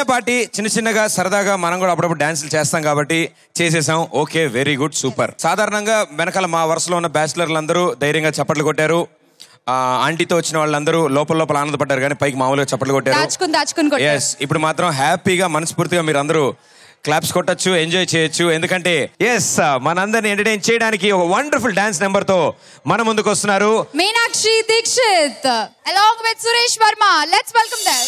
చిన్నపాటి చిన్నగా సరదాగా మనం కూడా అప్పుడప్పుడు డాన్సులు చేస్తాం కాబట్టి చేసేసాం. Okay, very good, super. సాధారణంగా వెనకాల మా వరుసలో ఉన్న బ్యాచిలర్లు అందరూ ధైర్యంగా చప్పట్లు కొట్టారు. ఆంటీతో వచ్చిన వాళ్ళందరూ లోపల ఆనందపడ్డారు కానీ పైకి మామూలుగా చప్పట్లు కొట్టారు. ఎస్, ఇప్పుడు మాత్రం హ్యాపీగా మనస్ఫూర్తిగా మీరు అందరూ క్లాప్స్ కొట్టచ్చు, ఎంజాయ్ చేయొచ్చు. ఎందుకంటే ఎస్, మనందరిని ఎంటర్టైన్ చేయడానికి ఒక వండర్ఫుల్ డాన్స్ నెంబర్ తో మన ముందుకు వస్తున్నారు Meenakshi Dixit along with Suresh Varma. Let's welcome them.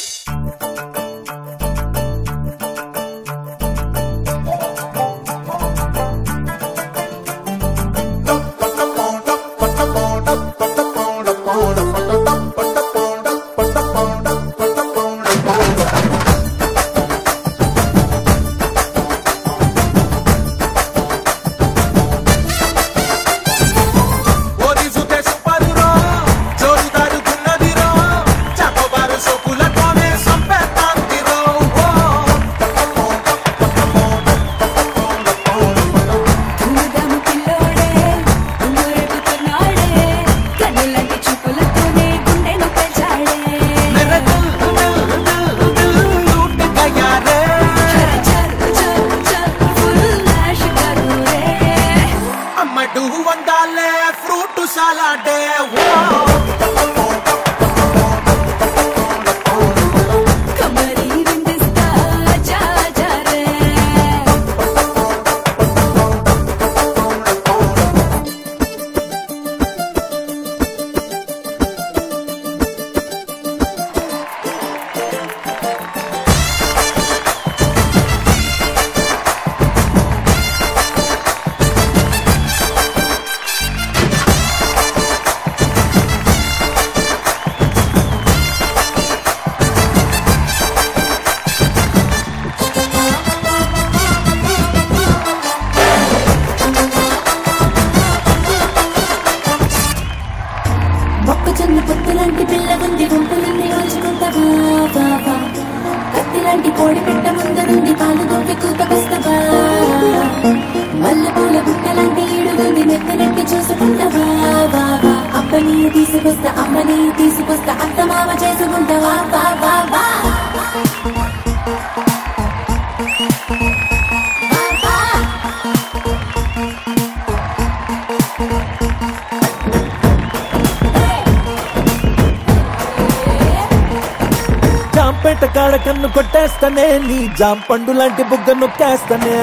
కన్ను కొట్టేస్తానే, నీ జాం పండు లాంటి బుగ్గ నొక్కేస్తానే.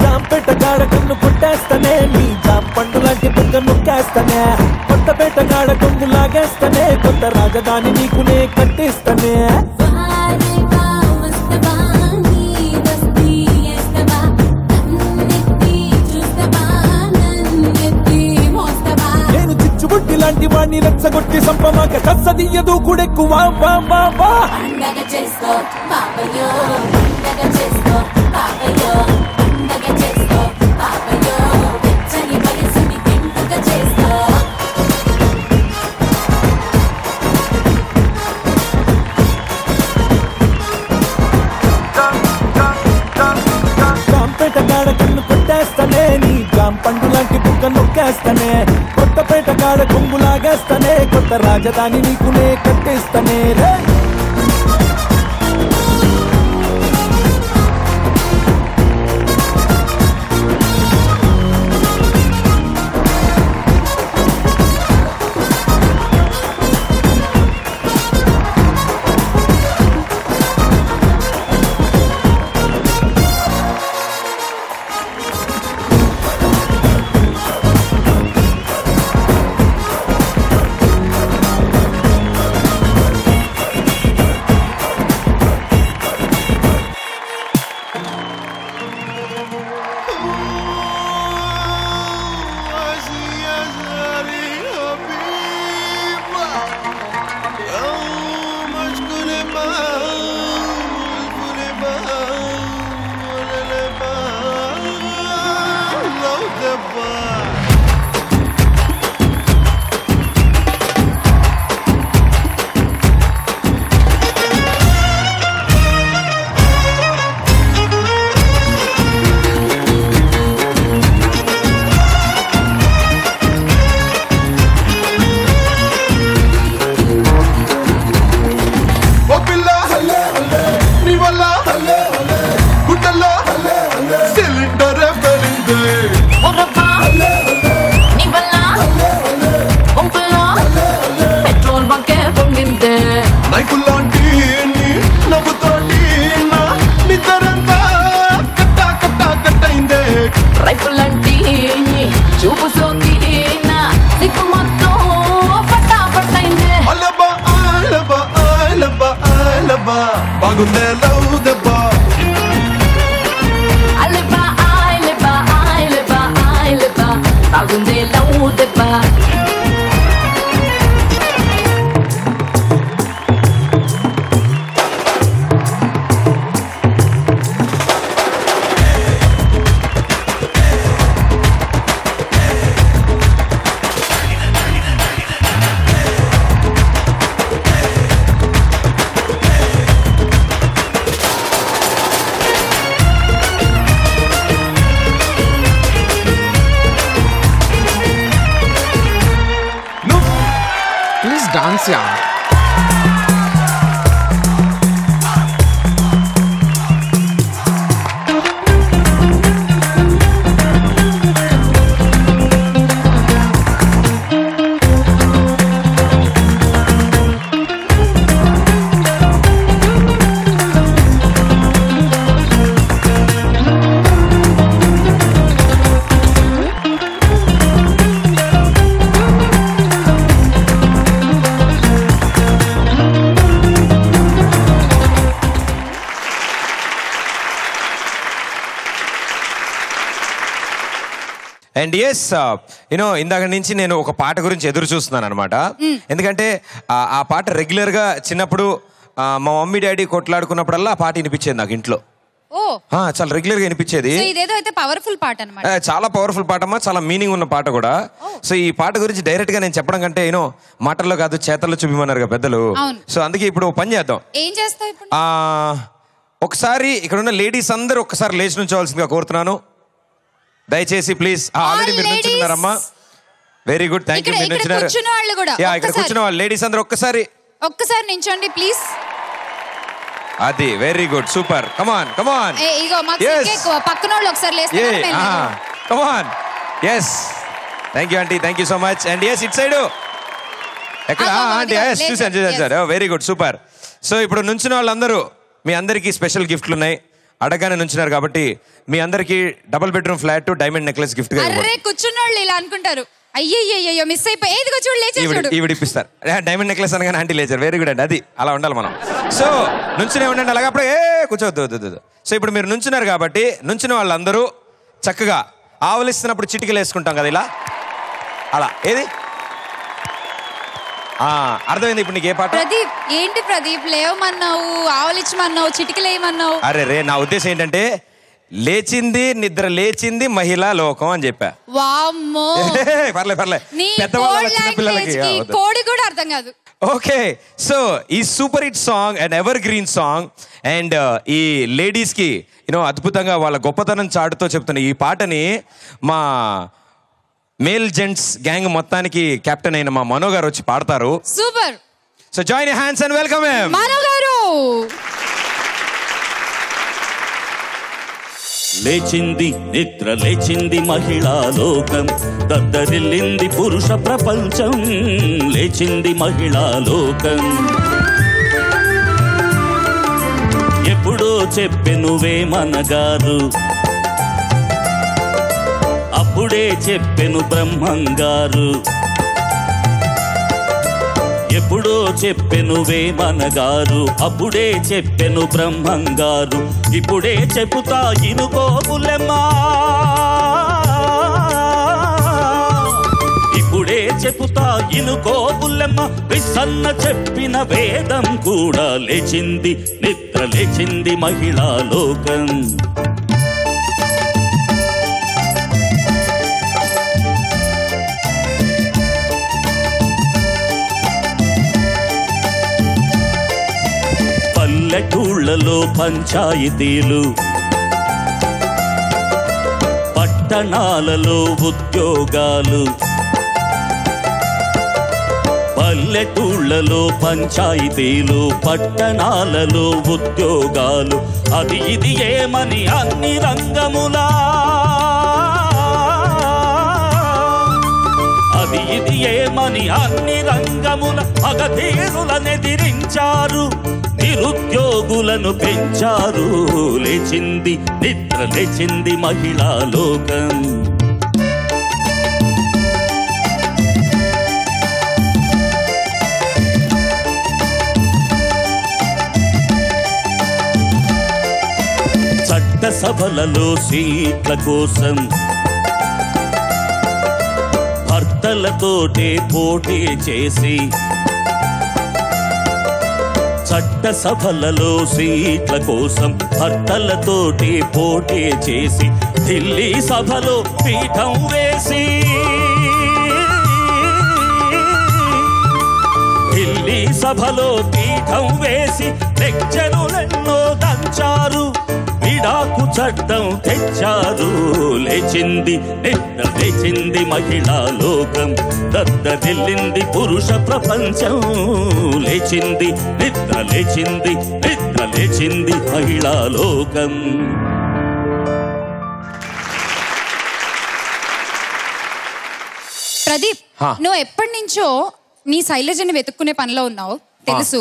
జాంపేట గాడ కన్ను కొట్టేస్తానే, నీ జాం పండు లాంటి బుగ్గ నొక్కేస్తానే. కొత్తపేట గాడ కొంగు లాగేస్తానే, కొత్త రాజధాని నీకునే కట్టిస్తానే. బుట్టి లాంటి వాణ్ణి రెచ్చగొట్టి సంపమాక కసదియ్యదు కూడెక్కువ. జాంపేట గాడ కన్ను కొట్టేస్తానే, నీ జాం పండు లాంటి బుగ్గ నొక్కేస్తానే. కొత్తపేట గాడ కొంగులాగేస్తానే, కొత్త రాజధాని నీకునే కట్టిస్తానే రే. తగుందే లవ్ దెబ్బ తగుందే లవ్ దెబ్బ Dance, yeah. And yes you know ఇందాక నుంచి నేను ఒక పాట గురించి ఎదురు చూస్తున్నాను అనమాట. ఎందుకంటే ఆ పాట రెగ్యులర్గా చిన్నప్పుడు మా మమ్మీ డాడీ కొట్లాడుకున్నప్పుడల్లా ఆ పాట వినిపించేది నాకు ఇంట్లో. చాలా రెగ్యులర్గా వినిపించేది. పవర్ఫుల్ పాట అన్నమాట. చాలా పవర్ఫుల్ పాట అమ్మా, చాలా మీనింగ్ ఉన్న పాట కూడా. సో ఈ పాట గురించి డైరెక్ట్ గా నేను చెప్పడం కంటే యూనో మాటల్లో కాదు చేతల్లో చూపిమన్నారు పెద్దలు. సో అందుకే ఇప్పుడు పని చేద్దాం. ఏం చేస్తావు ఇప్పుడు? ఒకసారి ఇక్కడ ఉన్న లేడీస్ అందరూ ఒక్కసారి లేచి నుంచోవాల్సిందిగా కోరుతున్నాను దయచేసి ప్లీజ్. ఆల్రెడీ మీరు నుంచున్నారమ్మా. Very good, thank you. మీరు నుంచున్నారు. ఇక్కడ కూర్చున్న వాళ్ళు లేడీస్ అందరూ ఒక్కసారి నించోండి ప్లీజ్. అది very good, super. Come on come on, పక్కన ఒకసారి come on. Yes, thank you aunty, thank you so much. And yes it side ఎక్కడ ఆంటీ? ఎస్ చూసాను sir, very good, super. So ఇప్పుడు నుంచిన వాళ్ళందరూ మీ అందరికీ స్పెషల్ గిఫ్ట్లు ఉన్నాయి. అడగానే నుంచున్నారు కాబట్టి మీ అందరికి double bedroom flat diamond necklace gift గా. కూర్చున్న వాళ్ళు ఇలా అనుకుంటారు, అయ్యో మిస్ అయిపోయి ఈవిడ ఇప్పిస్తారు. డైమండ్ నెక్లెస్ అనగానే ఆంటీ లేచారు. వెరీ గుడ్ అండి, అది అలా ఉండాలి మనం. సో నుంచునే ఉండండి, అలాగే అప్పుడు కూర్చోవద్దు. సో ఇప్పుడు మీరు నుంచున్నారు కాబట్టి నుంచిన వాళ్ళందరూ చక్కగా ఆవలిస్తున్నప్పుడు చిటికలు వేసుకుంటాం కదా ఇలా, అలా. ఏది అర్థమైంది ఇప్పుడు నీకు ఏ పాట? ప్రదీప్ ఏంటి ప్రదీప్, లేవమన్నావు, ఆవలిచ్చమన్నావు, చిటికలేయమన్నావు. అరే రే, నా ఉద్దేశం ఏంటంటే లేచింది నిద్ర లేచింది మహిళా లోకం అని చెప్పా. వామ్మో, పర్లే పెద్దవాళ్ళ చిన్నపిల్లలకి కోడి కూడా అర్థం కాదు. ఓకే, సో ఈ super hit song and evergreen song and ఈ లేడీస్ కి యూనో అద్భుతంగా వాళ్ళ గొప్పతనం చాటుతో చెప్తున్న ఈ పాటని మా మేల్ జెంట్స్ గ్యాంగ్ మొత్తానికి కెప్టెన్ అయిన మా మనో గారు వచ్చి పాడతారు. Super. So join your hands and welcome him. Mano గారు. లేచింది నిద్ర లేచింది మహిళా లోకం, దద్దరిల్లింది పురుష ప్రపంచం. లేచింది మహిళా లోకం, ఎప్పుడో చెప్పెనువే మనగారు, అప్పుడే చెప్పెను బ్రహ్మంగారు. ఎప్పుడో చెప్పెనువే మనగారు, అప్పుడే చెప్పెను బ్రహ్మంగారు. ఇప్పుడే చెబుతా ఇనుకోబులెమ్మా, ఇప్పుడే చెబుతా ఇనుకోబులెమ్మ. విసన్న చెప్పిన వేదం కూడా లేచింది నిద్ర లేచింది మహిళా లోకం. పల్లెటూళ్ళలో పంచాయతీలు, పట్టణాలలో ఉద్యోగాలు. పల్లెటూళ్ళలో పంచాయతీలు, పట్టణాలలో ఉద్యోగాలు. అది ఇది ఏమని అన్ని రంగములా, అది ఇది ఏమని అన్ని రంగముల అగధీరులనెదిరించారు, నిరుద్యోగులను పెంచారు. లేచింది నిద్ర లేచింది మహిళా లోకం. సభలలో సీట్ల కోసం భర్తలతోటే పోటీ చేసి చట్ట సభలలో సీట్ల కోసం భర్తలతోటి పోటీ చేసి ఢిల్లీ సభలో పీఠం వేసి ఢిల్లీ సభలో పీఠం వేసి లెక్చరులెన్నో దంచారు విడాకు చట్టం తెచ్చారు లేచింది నిద్ర లేచింది మహిళా లోకం దద్దరిల్లింది పురుష ప్రపంచం లేచింది నిద్ర లేచింది నిద్ర లేచింది మహిళా లోకం. ప్రదీప్, నువ్వు ఎప్పటి నుంచో నీ శైలజని వెతుక్కునే పనిలో ఉన్నావు తెలుసు.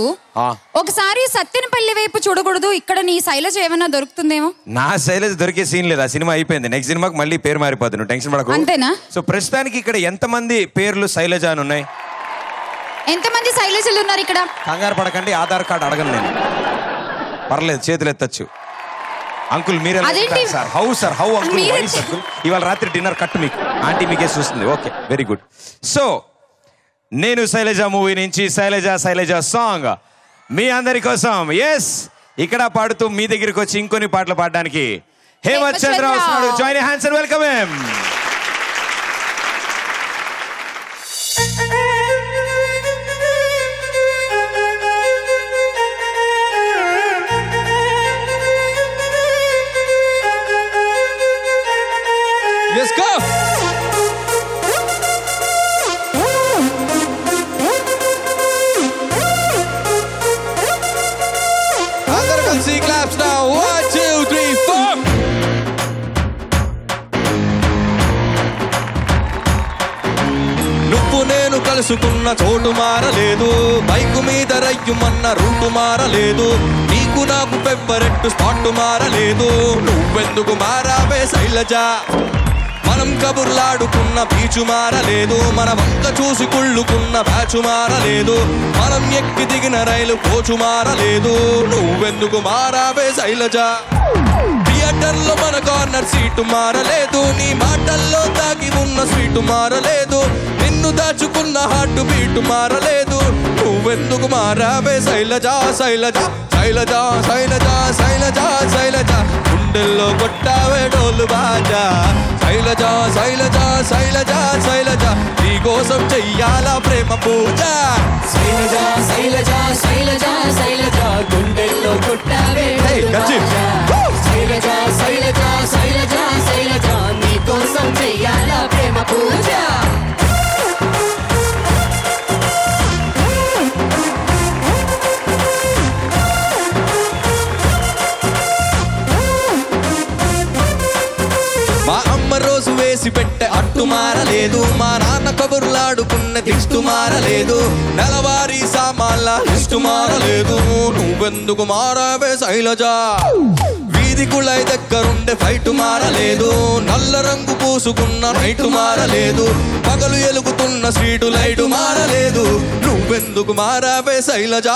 ఒకసారి సత్తెనపల్లి వైపు చూడకూడదు, ఇక్కడ నీ శైలజ ఏమైనా దొరుకుతుందేమో. నా శైలజ దొరికే సీన్ లేదు, ఆ సినిమా అయిపోయింది. నెక్స్ట్ సినిమాకి మళ్ళీ పేరు మారిపోతుంది, నువ్వు టెన్షన్ పడకు. అంతేనా? సో ప్రస్తుతానికి ఇక్కడ ఎంతమంది పేర్లు శైలజ అని ఉన్నాయి? ఎంతమంది శైలజలు ఉన్నారు ఇక్కడ? కంగారు పడకండి, ఆధార్ కార్డు అడగను నేను, పర్లేదు, చేతులు ఎత్తచ్చు. అంకుల్ మీరు హౌ అంకుల్ ఇవాళ రాత్రి డిన్నర్ కట్టు మీకు, ఆంటీ మీకే చూస్తుంది. Okay, very good. సో నేను శైలజ మూవీ నుంచి శైలజ సాంగ్ మీ అందరి కోసం. ఎస్, ఇక్కడ పాడుతూ మీ దగ్గరికి వచ్చి ఇంకొన్ని పాటలు పాడడానికి హేమంత్ చంద్ర వస్తున్నాడు. Join hands and welcome him. Let's go. అందరూ కలిసి claps now. 1 2 3 4. నువ్వు నేను కలుసుకున్న చోటు మారలేదు, బైకు మీద రయ్యుమన్న రూటు మారలేదు, నీకు నాకు పెబ్బరెట్టు స్పాట్ మారలేదు. నువ్వెందుకు మారావే శైలజ? మనం కబుర్లాడుకున్న బీచు మారలేదు, మన వంక చూసి కుళ్ళుకున్న బ్యాచు మారలేదు, మనం ఎక్కి దిగిన రైలు కోచు మారలేదు. నువ్వెందుకు మారావే శైలజ? థియేటర్లో మన కార్నర్ సీటు మారలేదు, నీ మాటల్లో దాగి ఉన్న స్వీటు మారలేదు, నిన్ను దాచుకున్న హార్ట్ బీటు మారలేదు. నువ్వెందుకు మారావే శైలజ? శైలజ శైలజ శైలజ శైలజ శైలజ గుండెల్లో కొట్టావే డోలు బాజా. శైలజ శైలజ శైలజ శైలజ నీ కోసం చెయ్యాలా ప్రేమ పూజ. శైలజ శైలజ శైలజ శైలజ గుండెల్లో కొట్టావే శైలజ శైలజ శైలజ శైలజ నీ కోసం చెయ్యాలా ప్రేమ పూజ. మా అమ్మ రోజు వేసి పెట్టే అట్టు మారలేదు, మా నాన్న కబుర్లాడుకున్న దిష్టు మారలేదు, నెలవారీ సామాన్ల లిస్టు మారలేదు. నువ్వెందుకు మారావే శైలజ? వీధి కుళాయి దగ్గరుండే ఫైట్ మారలేదు, నల్ల రంగు పూసుకున్న నైట్ మారలేదు, పగలు ఎలుగుతున్న స్ట్రీటు లైట్ మారలేదు. నువ్వెందుకు మారావే శైలజ?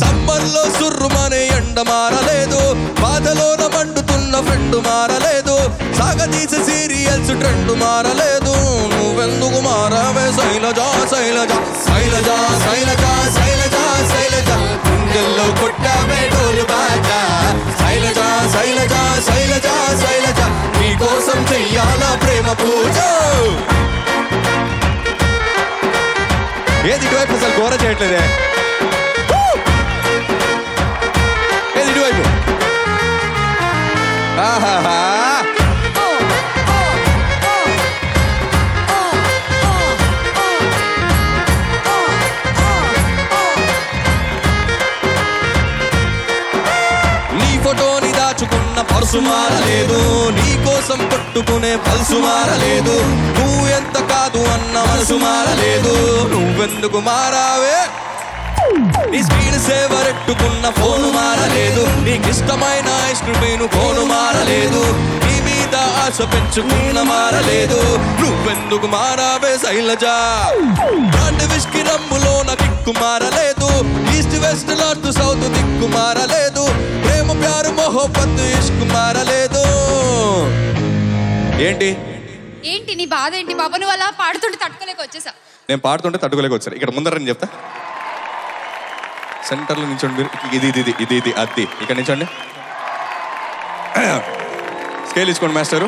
సమ్మర్లో సుర్రుమనే ఎండ మారలేదు, బాధలోన మండుతున్న ఫ్రెండ్ మారలేదు, సాగదీసే సీరియల్స్ ట్రెండ్ మారలేదు. నువ్వెందుకు మారావే శైలజ? శైలజ శైలజ శైలజ శైలజ శైలజ గుండెల్లో కొట్టావే డోలు బాజా. శైలజ శైలజ శైలజ శైలజ నీ కోసం చెయ్యాలా ప్రేమ పూజ. ఏది ఇటువైపు అసలు ఘోర చేయట్లేదే, ఏది ఇటువైపు. ఆహాహా ఫోటోని దాచుకున్న పర్సు మారలేదు, నీ కోసం పట్టుకునే పల్సు మారలేదు, నువ్వు ఎంత కాదు అన్న మనసు మారలేదు. నువ్వెందుకు మారావే? నీ స్క్రీన్ సేవర్ ఎట్టుకున్న ఫోను మారలేదు, నీకిష్టమైన ఐస్ క్రీమ్ కోను మారలేదు, నీ మీద ఆశ పెంచుకున్న మారలేదు. నువ్వెందుకు మారావే శైలజ? బ్రాండ్ విస్కీ రమ్ములోన కిక్కు మారలేదు, ఈస్ట్ వెస్ట్ నార్త్ సౌత్ దిక్కు మారలేదు, ప్రేమ ప్యారు మొహబ్బత్ ఇష్క్ మారలేదు. ఏంటి ఏంటి నీ బాధ ఏంటి బాబా? నువ్వు అలా పాడుతుంటే తట్టుకోలేక వచ్చేసా. నేను పాడుతుంటే తట్టుకోలేక వచ్చాను. ఇక్కడ ముందరని చెప్తా, సెంటర్లో నించోండి మీరు. ఇది ఇది ఇది ఇది ఇది అది ఇక్కడ నించోండి. స్కేల్ ఇచ్చుకోండి మాస్టరు.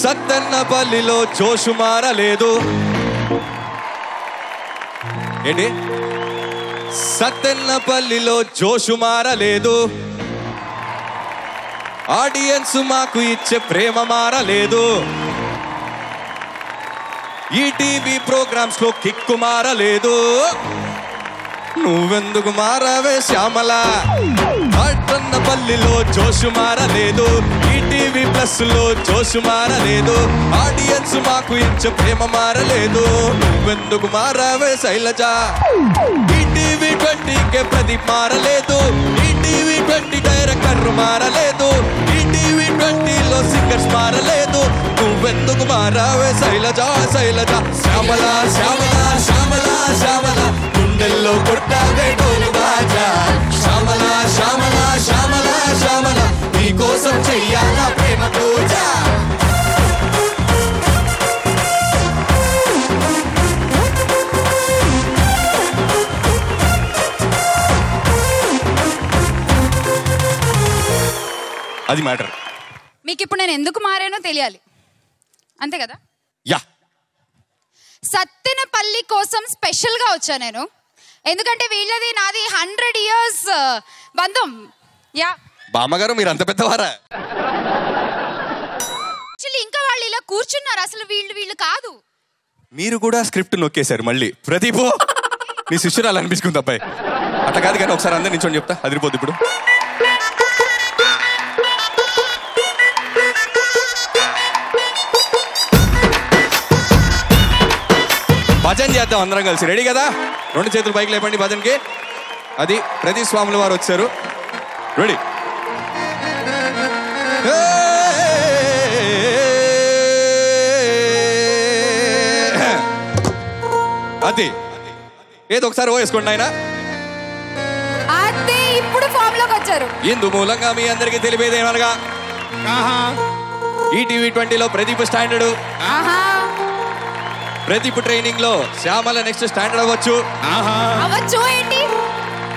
సత్తెన్నపల్లిలో జోషు మారలేదు. ఏంటి? సత్తెన్నపల్లిలో జోషు మారలేదు. ఆడియన్స్ మాకు ఇచ్చే ప్రేమ మారలేదు. ఈ టీవీ ప్రోగ్రామ్స్ లో కిక్కు మారలేదు. నువ్వెందుకు మారావే శ్యామల? పట్టణపల్లిలో జోషు మారలేదు. ఈ టీవీ ప్లస్ లో జోషు మారలేదు. ఆడియన్స్ మాకు ఇచ్చే ప్రేమ మారలేదు. నువ్వెందుకు మారావే శైలజ? ఈ టీవీ 20కే ప్రదీప్ మారలేదు. ఈ టీవీ 20 డైరెక్టర్ మారలేదు. ఈ టీవీ 20లో సింగర్స్ మారలేదు. నువ్వెందుకు మారావే శైలజ? శైలజ శ్యామల శ్యామల శ్యామల శ్యామల గుండెల్లో కొట్టావే డోలు బాజా. శ్యామల శ్యామల శ్యామల శ్యామల నీకోసం చెయ్యాలా ప్రేమ పూజ. అది మ్యాటర్. మీకు ఇప్పుడు నేను ఎందుకు మారానో తెలియాలి, అంతే కదా? యా. సత్తెనపల్లి కోసం స్పెషల్ గా వచ్చా నేను. ఎందుకంటే వీళ్ళది నాది 100 years బంధం. యా బామ్మగారు మీరు అంత పెద్దవారా? యాక్చువల్లీ ఇంకా వాళ్ళు ఇలా కూర్చున్నారు, అసలు వీళ్ళు కాదు. మీరు కూడా స్క్రిప్ట్ నొక్కేశారు మళ్ళీ. ప్రదీప్ నీ శిష్యురాలు అనిపించుకుంది అబ్బాయి. అట్లా కాదు కానీ ఒకసారి అందరు నించోని చెప్తా, అదిరిపోద్ది. ఇప్పుడు భజన చేద్దాం అందరం కలిసి. రెడీ కదా? 2 చేతులు పైకి లేపండి భజన్కి. అది ప్రదీప్ స్వాముల వారు వచ్చారు. రెడీ? అది ఏదో ఒకసారి వేసుకోండి ఆయన. అదే ఇప్పుడు ఫామ్ లోకి వచ్చారు. ఇందు మూలంగా మీ అందరికీ తెలిపేదేమనగా ఈటీవీ 20లో ప్రదీప్ స్టాండర్డ్. ప్రదీప్ ట్రైనింగ్ లో శ్యామల నెక్స్ట్ స్టాండర్డ్ అవ్వచ్చు. అవ్వచ్చు ఏంటి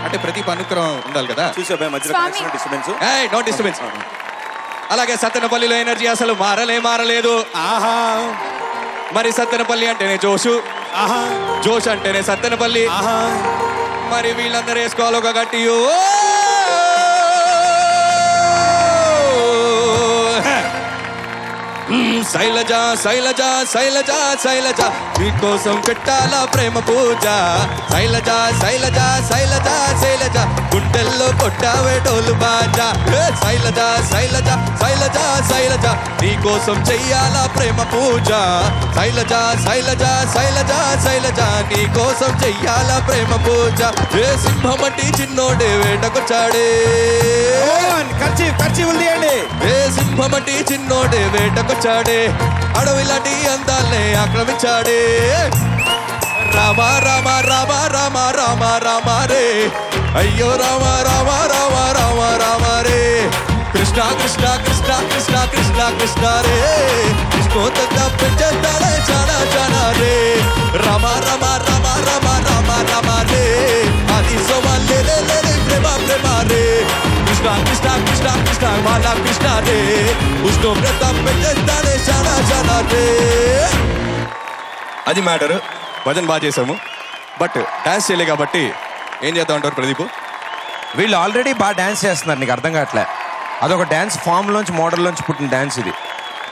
అంటే ప్రదీప్ అనుగ్రహం ఉండాలి కదా. No disturbance. అలాగే సత్తెనపల్లిలో ఎనర్జీ అసలు మారలేదు. మరి సత్తెనపల్లి అంటేనే జోషు, జోష్ అంటేనే సత్తెనపల్లి. మరి వీళ్ళందరూ వేసుకోవాలి ఒక గట్టి శైలజ శైలజ శైలజ శైలజ నీకోసం పెట్టాలా ప్రేమ పూజ. శైలజ శైలజ శైలజ శైలజ గుండెల్లో కొట్టావే డోలు బాజా. శైలజ శైలజ శైలజ శైలజ నీకోసం చెయ్యాలా ప్రేమ పూజ. శైలజ శైలజ శైలజ శైలజ నీకోసం చెయ్యాలా ప్రేమ పూజ. ఏ సింహమటి చిన్నోడే వేటకొచ్చాడే. ఏ సింహమటి చిన్నోడే వేటకొచ్చాడే. అడవిలాంటి అందాలే ఆక్రమించాడే. రామ రామ రామ రామ రామ రామ రే. అయ్యో రామ రామ రామ రామ రామ రే. కృష్ణ కృష్ణ కృష్ణ కృష్ణ కృష్ణ కృష్ణ రే. కృష్ణోత్త పెంచాడే చానా చానా రే. రామ రామ రామ రామ రామ రామ రే. అది సోమాలే లే లే ప్రేమ ప్రేమ రే. కృష్ణ కృష్ణ కృష్ణ కృష్ణ మాలా కృష్ణ రే. ఉష్ణోగ్రత పెంచాడే చానా చానా రే. అది మ్యాటర్. భజన బాగా చేసాము, బట్ డాన్స్ చేయలే కాబట్టి ఏం చేద్దాం అంటారు ప్రదీప్? వీళ్ళు ఆల్రెడీ బాగా డాన్స్ చేస్తున్నారు, నీకు అర్థం కావట్లే. అదొక డాన్స్ ఫామ్ లోంచి మోడల్ లోంచి పుట్టిన డాన్స్ ఇది.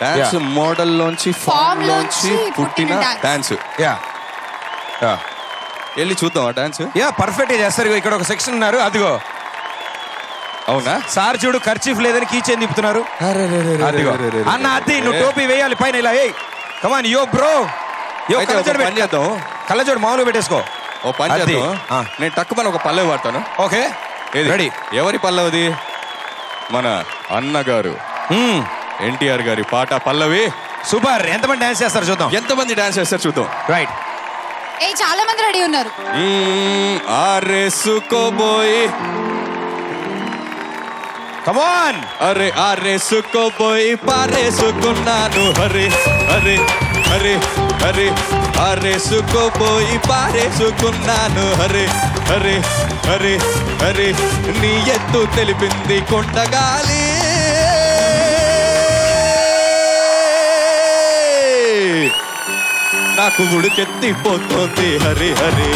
డాన్స్ మోడల్ లోంచి ఫామ్ లోంచి పుట్టిన డాన్స్. యా వెళ్ళి చూద్దాం ఆ డాన్స్. యా పర్ఫెక్ట్ గా చేస్తారు. ఇక్కడ ఒక సెక్షన్ ఉన్నారు, అదిగో. అవునా సార్ చూడు, ఖర్చీఫ్ లేదని కీచెన్ తిప్పుతున్నారు. అదిగో అన్న, అది నువ్వు టోపీ వేయాలి పైన ఇలా. ఏ కమాన్ యో బ్రో. పని చేద్దాం, కళ్ళజోడు మామూలుగా పెట్టేసుకో. ఓ పని చేద్దాం. నేను టక్కుమని ఒక పల్లవి వాడతాను. Okay ready. ఎవరి పల్లవిది? మన అన్నగారు ఎన్టీఆర్ గారి పాట పల్లవి. సూపర్. ఎంతమంది డాన్స్ చేస్తారు చూద్దాం. ఎంతమంది డాన్స్ చేస్తారు చూద్దాం. రైట్. ఏ చాలా మంది రెడీ ఉన్నారు. ఆరేసుకోబోయి కమాన్. అరే ఆరేసుకోబోయి పారేసుకున్నాను హరే హరే హరే హరే ఆరేసుకోబోయి పారేసుకున్నాను హరే హరే హరే హరే నీ ఎత్తు తెలిపింది కొండగాలి నాకు ఉడుకెత్తిపోతుంది హరి హరి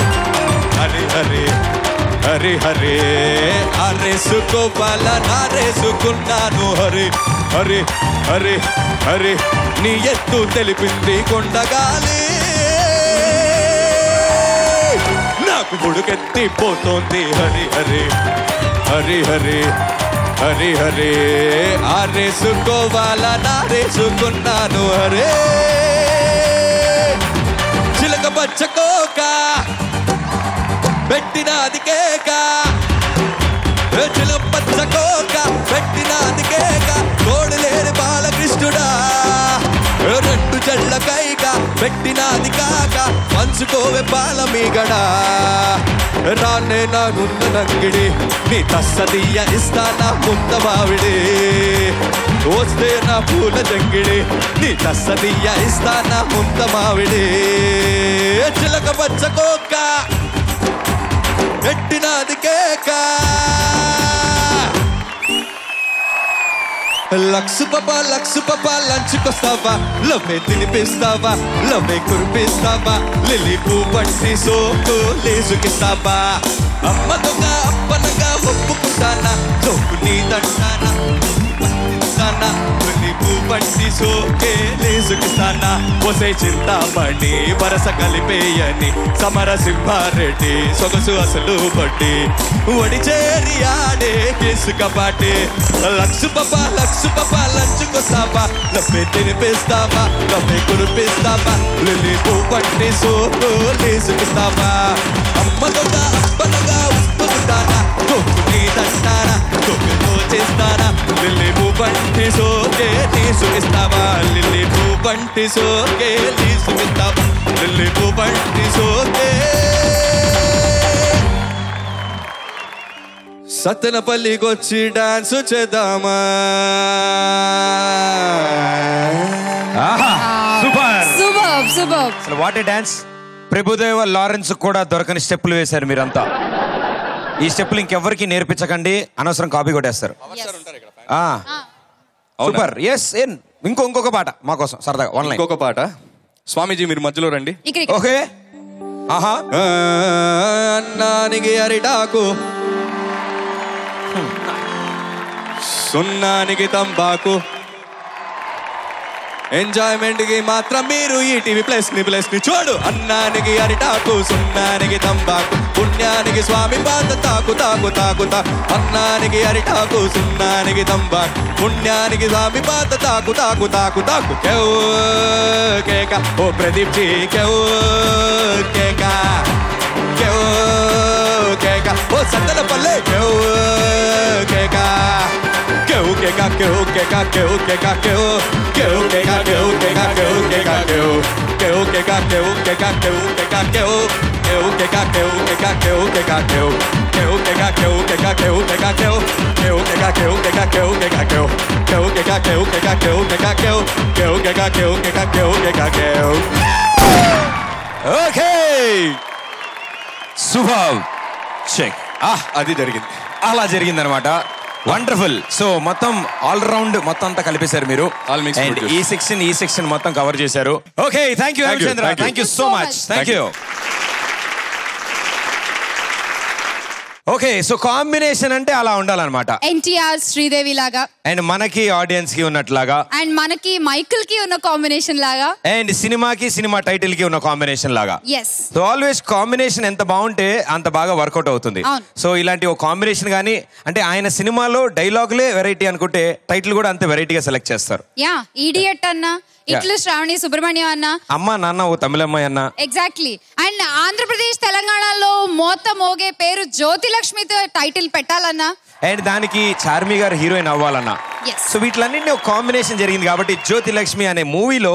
హరి హరి హరి హరి ఆరేసుకోవాల నారేసుకున్నాను హరి హరి హరి హరి నీ ఎత్తు తెలిపింది కొండగాలి నాకు ఉడుకెత్తిపోతుంది హరి హరి హరి హరి హరి హరి ఆరేసుకోవాల నారేసుకున్నాను హరే చిలక పచ్చకోక పెట్టినది కేక చిలక పచ్చకోక పెట్టినది కేక తోడులేని బాలకృష్ణుడా రెండు చెళ్ళ కైక పెట్టినది కాక పంచుకోవే బాలమీగడా రానే నా గుండ నంగిడి నీ తస్సదీయ ఇస్తానా ముంద మావిడి వస్తే నా పూల జంగిడి నీ తస్సదీయ ఇస్తానా ముంద మావిడి చిలక పచ్చకోక పెట్టినది కేక లక్సు పాప లంచుకొస్తావా లవ్వే తినిపిస్తావా లవ్వే కురిపిస్తావా లిల్లీ పూ పట్టి సోకు లేసుకిస్తావా అమ్మ దొంగ అప్పనగా ఒప్పుకుంటానా చోకు నీ దంటానా లిల్లీ పూ పట్టి సోకే లేసుకిస్తానా ఒసే చింతామణి వరస కలిపేయని సమర సింహారెడ్డి సొగసు అసలు బట్టి ఒడి చేరి ఆడే కేసు కపాటి లక్సు పాప లంచుకొస్తావా లవ్వే తినిపిస్తావా లవ్వే కురిపిస్తావా లిల్లీ పూ పట్టి సోకు లేసుకిస్తావా అమ్మ దొంగ అప్పనగా ఉప్పుకుంటానా చోకు నీ దంటానా చోకుతో చేస్తానా లిల్లీ పూ పట్టి సోకే తీసుకిస్తావా లిల్లీ పూ పట్టి సోకే తీసుకిస్తావా లిల్లీ పూ పట్టి సోకే సత్తెనపల్లికొచ్చి డాన్స్ చేద్దామా సూపర్. Super super. అసలు what a dance. Prabhudeva Lawrence కూడా దొరకని స్టెప్పులు వేశారు మీరంతా. ఈ స్టెప్పులు ఇంకెవ్వరికి నేర్పించకండి, అనవసరం కాపీ కొట్టేస్తారు. సూపర్. ఎస్. ఇంకొక పాట మా కోసం సరదాగా ఆన్లైన్. ఇంకొక పాట. స్వామీజీ మీరు మధ్యలో రండి. ఓకే. ఆహా. అన్నానికి అరిటాకు సున్నానికి తంబాకు ఎంజాయ్మెంట్ కి మాత్రం మీరు ఈ టీవీ ప్లస్ ని చూడు. అన్నానికి అరిటాకు సున్నానికి తంబాకు పుణ్యానికి స్వామి పాత తాకు తాకు తాకు తా. అన్నానికి అరిటాకు సున్నానికి తంబాకు పుణ్యానికి స్వామి పాత తాకు తాకు తాకు తాకు. కేవ్ కేక ఓ ప్రదీప్ జీ కేవ్ కేక కేవ్ కేక ఓ సత్తెనపల్లి కేవ్ కేక కేవ్ కేక కేవ్ కేక కేవ్ కేక కేవ్ కేవ్ కేక కేవ్ కేక కేవ్ కేక కేవ్ కేవ్ కేక కేవ్ కేక కేవ్ కేక కేవ్ కేవ్ కేక కేవ్ కేక కేవ్ కేక కేవ్ కేవ్ కేక కేవ్ కేక కేవ్ కేక కేవ్ కేవ్ కేక కేవ్ కేక కేవ్ కేక కేవ్ కేవ్ కేక కేవ్ కేక కేవ్ కేక కేవ్ కేవ్ కేక కేవ్ కేక కేవ్ కేక కేవ్. ఓకే. సూపర్. చెక్. అది జరిగింది. అలా జరిగిందనమాట. వండర్ఫుల్. సో మొత్తం ఆల్ రౌండ్ మొత్తం అంతా కలిపేశారు మీరు. And ఈ సెక్షన్ మొత్తం కవర్ చేశారు. Okay. Thank you Hemachandra. Thank you so much. Thank you. Okay. So combination అంటే అలా ఉండాలన్నమాట. ఎన్టీఆర్ శ్రీదేవి లాగా అండ్ మనకి ఆడియన్స్ కి ఉన్నట్లాగా అండ్ మనకి మైకిల్ కి ఉన్న కాంబినేషన్ లాగా అండ్ సినిమా టైటిల్ కి ఉన్న కాంబినేషన్ లాగా. ఎస్. సో ఆల్వేస్ కాంబినేషన్ ఎంత బాగుంటే అంత బాగా వర్కౌట్ అవుతుంది. సో ఇలాంటి ఒక కాంబినేషన్ గానీ అంటే ఆయన సినిమాలో డైలాగులే వెరైటీ అనుకుంటే టైటిల్ కూడా అంతే వెరైటీగా సెలెక్ట్ చేస్తారు. యా. ఈడియట్ అన్న ఇట్లు శ్రావణి సుబ్రహ్మణ్యం అన్న అమ్మ నాన్న ఓ తమిళమ్మాయి అన్న. ఎగ్జాక్ట్లీ. అండ్ ఆంధ్రప్రదేశ్ తెలంగాణలో మోత మోగే పేరు జ్యోతిలక్ష్మితో టైటిల్ పెట్టాలన్నా అండ్ దానికి చార్మి గారు హీరోయిన్ అవ్వాలన్నా. సో వీటిలన్నింటినీ ఒక కాంబినేషన్ జరిగింది కాబట్టి జ్యోతిలక్ష్మి అనే మూవీలో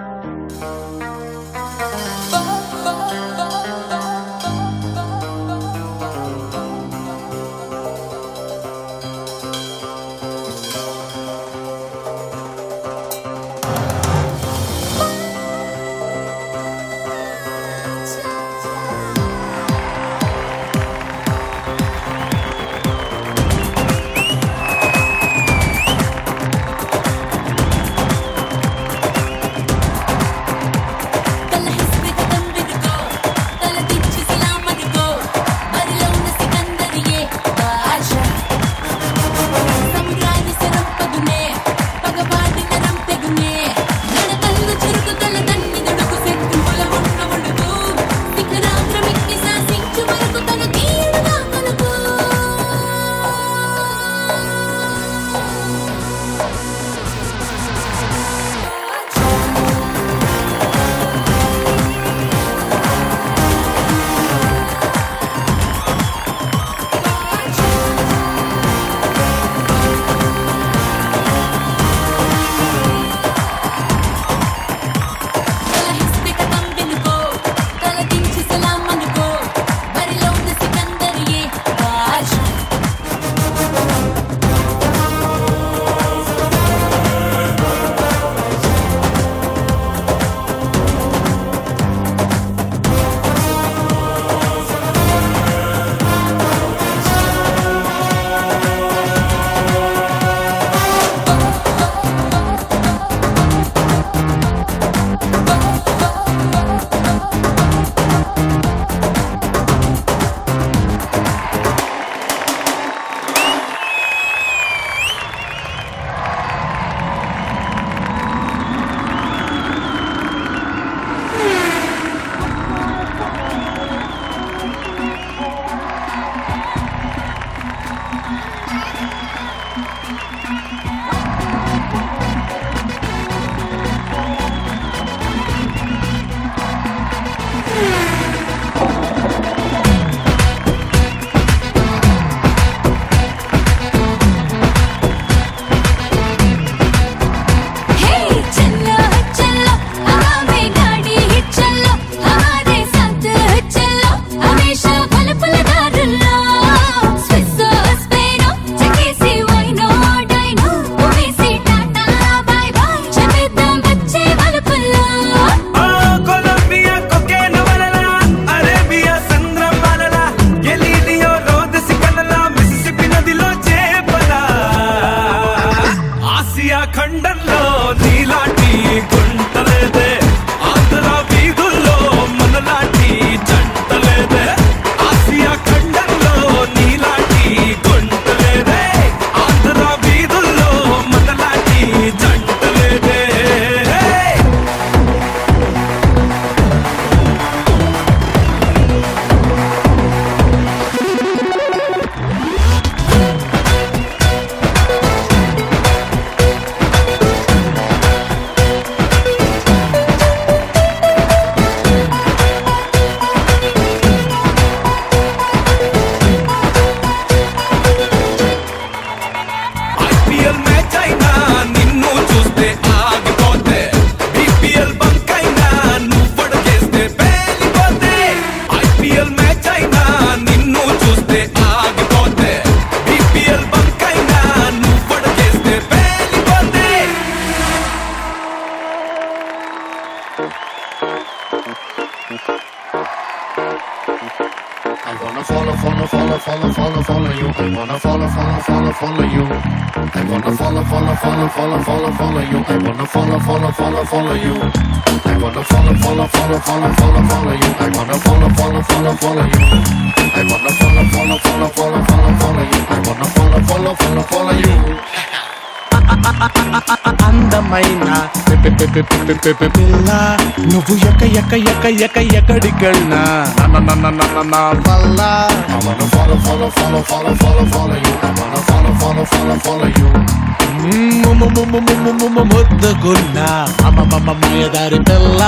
అందమైన పిల్ల నువ్వు ఎక్కడికెళ్ళినా నా వల్ల ముద్దగున్నా మాయదారి పిల్ల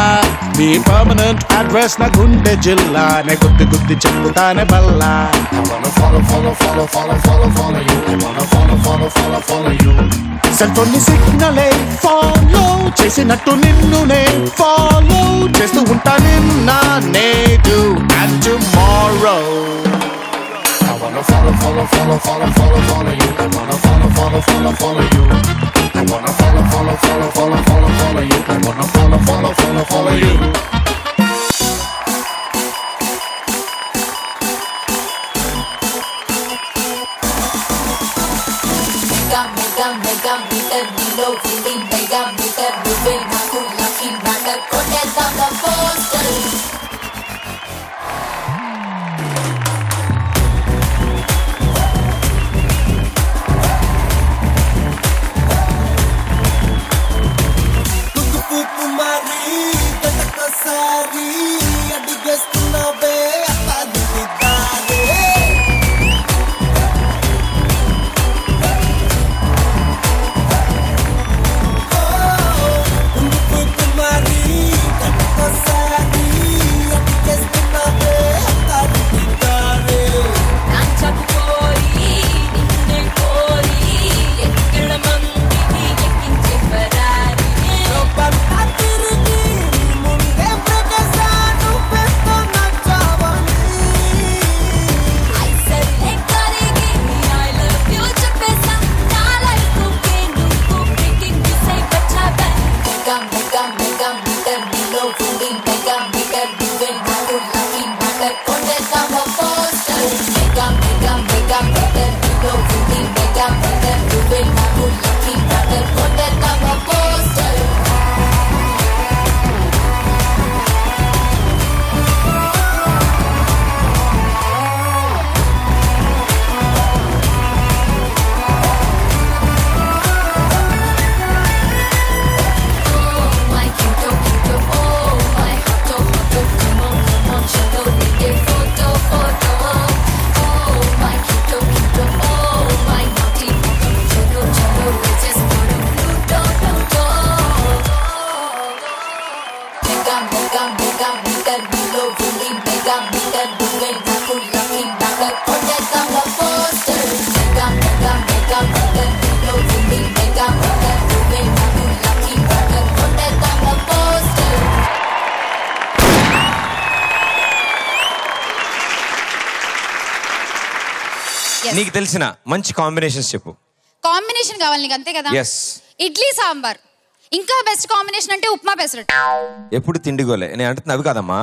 నీ పర్మనెంట్ అడ్రస్ నా గుండె జిల్లా నే గుద్ది చెప్పుతానే బల్లా సెల్ ఫోన్ సిగ్నలే ఫాలో చేసినట్టు నిన్ను నే ఫాలో చేస్తూ ఉంటా నిన్న నేడు and tomorrow I wanna follow you I wanna follow you I wanna follow you I wanna follow you Oh నీకు తెలిసిన మంచి కాంబినేషన్స్ చెప్పు. కాంబినేషన్ కావాలి నీకు, అంతే కదా? ఎస్. ఇడ్లీ సాంబార్. ఇంకా బెస్ట్ కాంబినేషన్ అంటే ఉప్మా పెసరట్టు. ఎప్పుడు తిండిగోలే నేను అంటున్నా, అవి కాదమ్మా,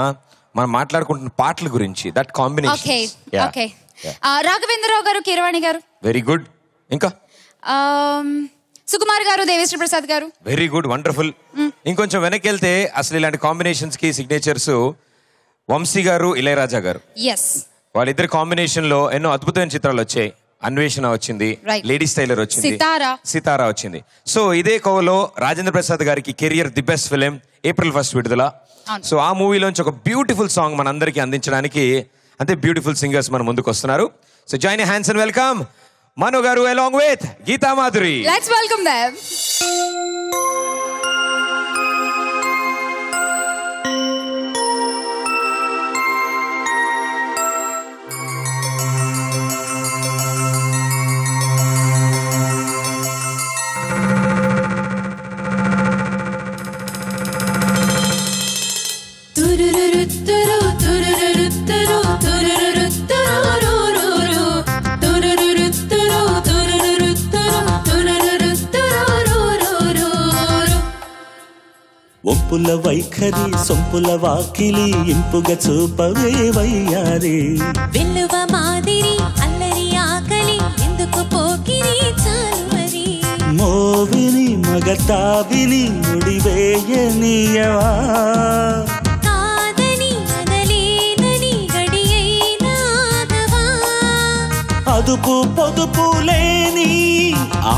మనం మాట్లాడుకుంటున్న పాటల గురించి. That combination. Okay okay. Raghavendra Rao గారు, కీరవాణి గారు. Very good. ఇంకా సుకుమార్ గారు, దేవేశ్వర ప్రసాద్ గారు. Very good, wonderful. ఇంకొంచెం వెనక్కి వెళ్తే అసలు ఇలాంటి కాంబినేషన్స్ కి సిగ్నేచర్స్ వంశీ గారు, ఇళయరాజా గారు. ఎస్. వాళ్ళిద్దరి కాంబినేషన్ లో ఎన్నో అద్భుతమైన చిత్రాలు వచ్చాయి. అన్వేషణ వచ్చింది, లేడీస్ టైలర్ వచ్చింది, సితారా వచ్చింది. సో ఇదే కోవలో రాజేంద్ర ప్రసాద్ గారికి career the best film April 1 విడుదల. సో ఆ మూవీలోంచి ఒక బ్యూటిఫుల్ సాంగ్ మన అందరికి అందించడానికి అంతే బ్యూటిఫుల్ సింగర్స్ మన ముందుకు వస్తున్నారు. So join hands and welcome Manu గారు along with Gita Madhuri. Let's welcome them. ఒంపుల వైఖరి సొంపుల వాకిలి ఇంపుగా చూపవే వయ్యారి. వెల్లువ మాదిరి అల్లరి ఆకలి ఎందుకు పోకిరి చాలు మరి. మోవిని మగతావిని ముడివేయనీయవా. కాదని అనలేదని గడియైనాగవా. అదుపు పొదుపు లేని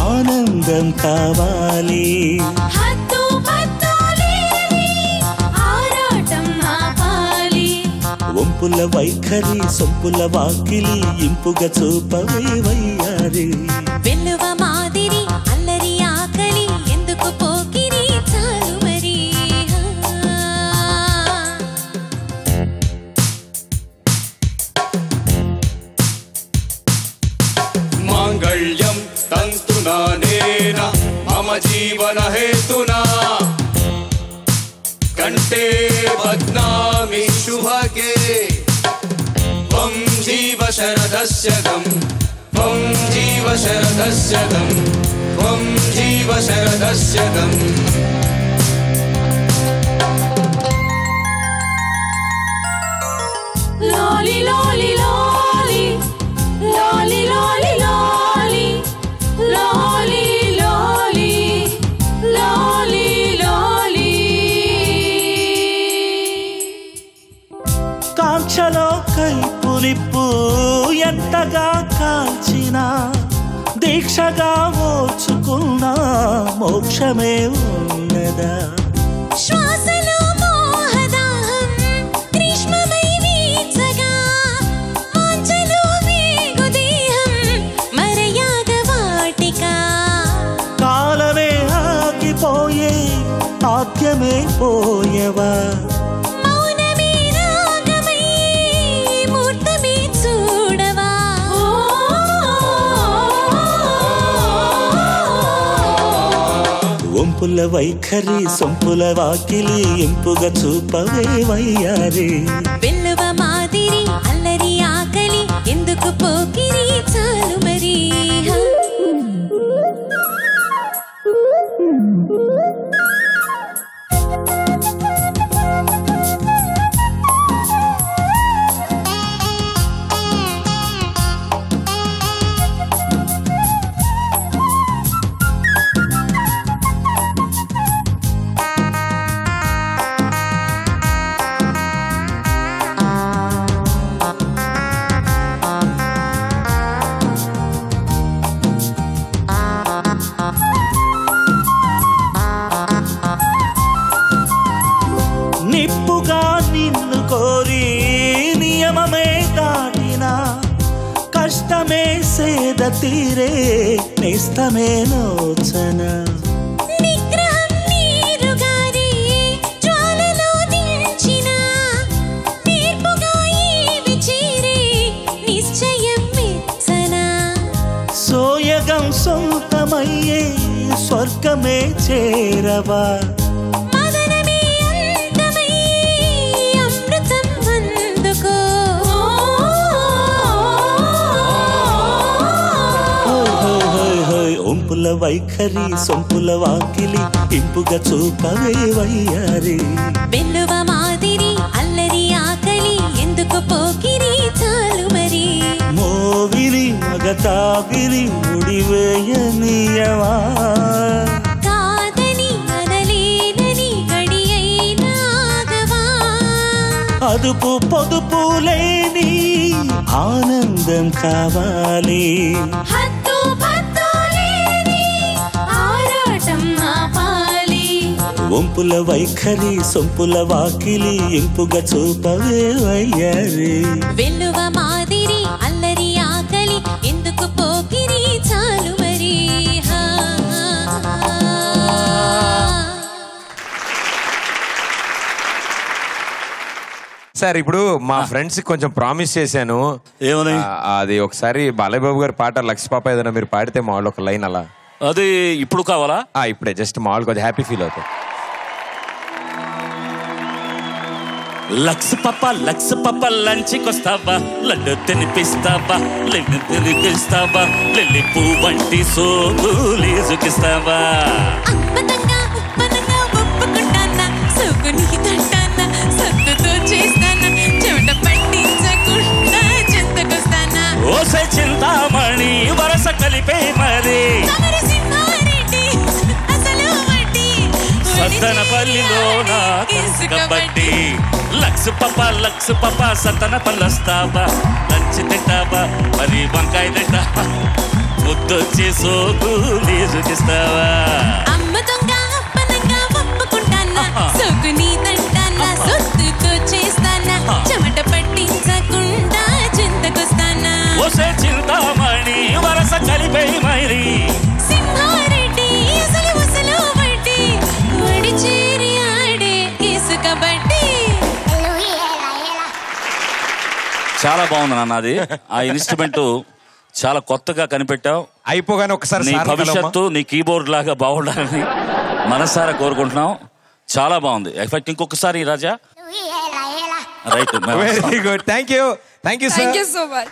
ఆనందం కావాలి. ఒంపుల వైఖరి సొంపుల వాకిలి ఇంపుగా చూపవే వయ్యారి. వెల్లువ మాదిరి అల్లరి ఆకలి ఎందుకు పోకిరి చాలు మరి. మాంగళ్యం తంతునా నేన మమ జీవన హేతునా కంటే బధ్నామి శుభకే త్వం జీవ శరదస్యదం త్వం జీవ శరదస్యదం త్వం జీవ శరదస్యదం. లాలి లాలి లాలి లాలి లాలి లాలి లాలి లాలి లాలి లాలి. కాంక్షలో కైపు నిప్పు ఎంతగా కాల్చినా దీక్షగా ఓర్చుకున్నా మోక్షమే ఉన్నదా. శ్వాసలో మోహదాహం గ్రీష్మమై వీచగా వాంఛలో వేగు దేహం మరయాగ వాటిక. కాలమే ఆగిపోయే ఆద్యమే పోయవా. మౌనమే రాగమై మూర్తమే చూడవా. ఒంపుల వైఖరి సొంపుల వాకిలి ఇంపుగా చూపవే వయ్యారి. వెల్లువ మాదిరి అల్లరి ఆకలి ఎందుకు పోకిరి చాలు మరి. నిప్పుగా నిన్ను కోరి నియమమే దాటినా కష్టమే సేద తీరే నేస్తమే నోచన. నిగ్రహం నీరుగారి జ్వాలలో దించిన తీర్పుగా ఏవి చేరే నిశ్చయం మెచ్చన. సోయగం సొంతమయ్యే స్వర్గమే చేరవా. మదనమే అంతమై అమృతం అందుకో. వంపుల వైఖరి సొంపుల వాకిలి ఇంపుగా చూపవే వయ్యారి వెల్లువ మాదిరి అల్లరి ఆకలి ఎందుకు పోకిరి చాలు మరి మోవిని మగతావిని ముడివేయనీయవా కాదని అనలేనని గడియైనాగవా అదుపు పొదుపు లేని ఆనందం కావాలి హద్దు పద్దు లేని ఆరాటం ఆపాలి వంపుల వైఖరి సొంపుల వాకిలి ఇంపుగా చూపవే వయ్యారి వెల్లువ మాదిరి అల్లరి ఆకలి ఎందుకు పోకిరి చాలు మరి హా. సార్ ఇప్పుడు మా ఫ్రెండ్స్ కొంచెం ప్రామిస్ చేశాను ఏమని అది ఒకసారి బాలయ్య బాబు గారి పాట లక్ష పాప ఏదైనా మీరు పాడితే మా వాళ్ళు ఒక లైన్ అలా అది ఇప్పుడు కావాలా ఇప్పుడే జస్ట్ మా వాళ్ళు కొంచెం హ్యాపీ ఫీల్ అవుతారు లక్స్ పప్ప లంచ్కొస్తావా లడ్డు తినిపిస్తావా లిన్ను తినిపిస్తావా లిల్లి పువ్వు వంటి సోకులేసుకిస్తావా అప్పనంగా ఉప్పనంగా ఒప్పుకుంటానా సోకుని తంటానా సత్తుతో చేస్తానా చెమట పట్టించకుండా చెంతకొస్తానా ఓసే చింతామణి వరస కలిపే మరి తమరు సింహారెడ్డి అసలు వడ్డీ సత్తనపల్లిలో నా కబడ్డీ లక్స్ పప్ప సత్తన పల్లొస్తావా లంచ్ తింటావా మరి వంకాయ తింటావా ముద్దొచ్చి సోకులేసుకిస్తావా అమ్మ దొంగ అప్పనంగా ఒప్పుకుంటానా సోకుని తంటానా సొత్తుతో చేస్తానా చెమట పట్టించకుండా చింతకొస్తానా ఓసే చింతామణి వరస కలిపే మరి సింహారెడ్డి అసలు ఉసలు వడ్డీ వడి చేరి ఆడే ఇసుక బడ్డీ చాలా బాగుంది నాన్న అది ఆ ఇన్స్ట్రుమెంట్ చాలా కొత్తగా కనిపెట్టావు అయిపోగానే ఒకసారి నీ సార్ భవిష్యత్తు నీ కీబోర్డ్ లాగా బాగుండాలని మనసారా కోరుకుంటున్నాం చాలా బాగుంది ఎఫెక్ట్ ఇంకొకసారి Raja right very good thank you Thank you so much.